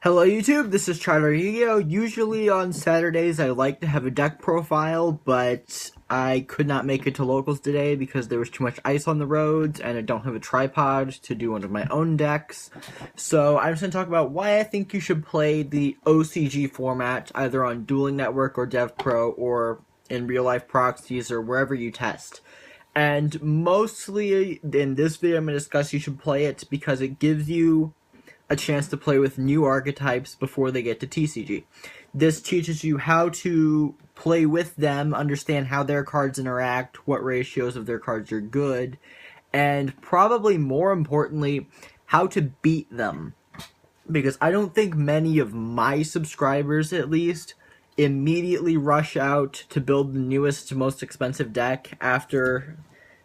Hello YouTube, this is ChardarYuGiOh. Usually on Saturdays I like to have a deck profile, but I could not make it to locals today because there was too much ice on the roads and I don't have a tripod to do one of my own decks. So I'm just going to talk about why I think you should play the OCG format either on Dueling Network or DevPro or in real life proxies or wherever you test. And mostly in this video I'm going to discuss you should play it because it gives you a chance to play with new archetypes before they get to TCG. This teaches you how to play with them, understand how their cards interact, what ratios of their cards are good, and probably more importantly, how to beat them. Because I don't think many of my subscribers, at least, immediately rush out to build the newest, most expensive deck after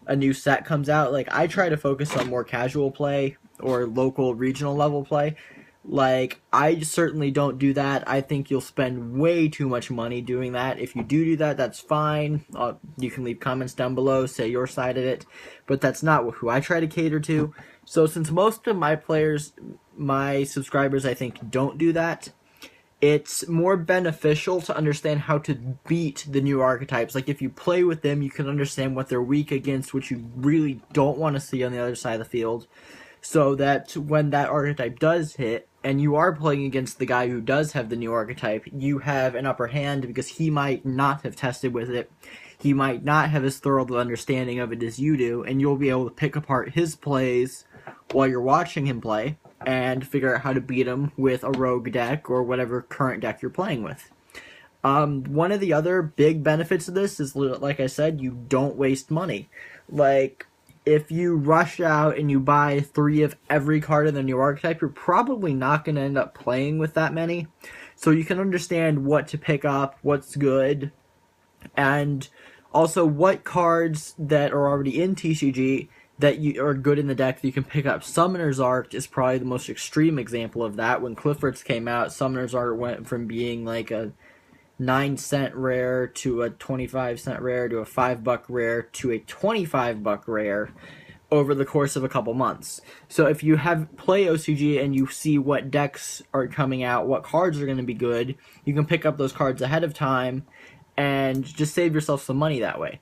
a new set comes out. Like, I try to focus on more casual play or local regional level play. Like, I certainly don't do that. I think you'll spend way too much money doing that. If you do that, that's fine. You can leave comments down below, say your side of it, but that's not who I try to cater to. So since most of my players, my subscribers, I think, don't do that, it's more beneficial to understand how to beat the new archetypes. Like, if you play with them, you can understand what they're weak against, which you really don't want to see on the other side of the field, so that when that archetype does hit, and you are playing against the guy who does have the new archetype, you have an upper hand because he might not have tested with it. He might not have as thorough the understanding of it as you do, and you'll be able to pick apart his plays while you're watching him play and figure out how to beat him with a rogue deck or whatever current deck you're playing with. One of the other big benefits of this is, like I said, you don't waste money. Like, if you rush out and you buy 3 of every card in the new archetype, you're probably not going to end up playing with that many. So you can understand what to pick up, what's good, and also what cards that are already in TCG that you are good in the deck that you can pick up. Summoner's Art is probably the most extreme example of that. When Clifford's came out, Summoner's Art went from being like a 9-cent rare to a 25-cent rare to a $5 rare to a $25 rare over the course of a couple months. So if you play OCG and you see what decks are coming out, what cards are going to be good, you can pick up those cards ahead of time and just save yourself some money that way.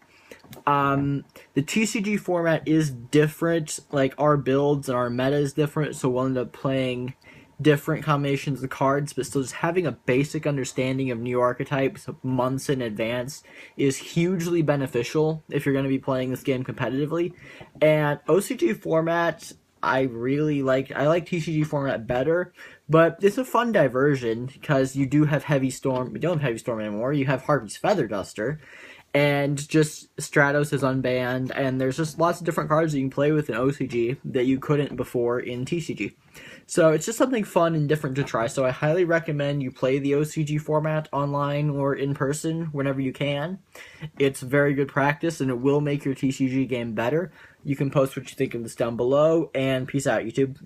The TCG format is different. Like, our builds and our meta is different, so we'll end up playing different combinations of cards, but still just having a basic understanding of new archetypes months in advance is hugely beneficial if you're going to be playing this game competitively. And OCG format, I like TCG format better, but it's a fun diversion because you do have Heavy Storm. You don't have Heavy Storm anymore. You have Harpy's Feather Duster, and just Stratos is unbanned, and there's just lots of different cards that you can play with in OCG that you couldn't before in TCG. So it's just something fun and different to try. So I highly recommend you play the OCG format online or in person whenever you can. It's very good practice, and it will make your TCG game better. You can post what you think of this down below, and peace out, YouTube.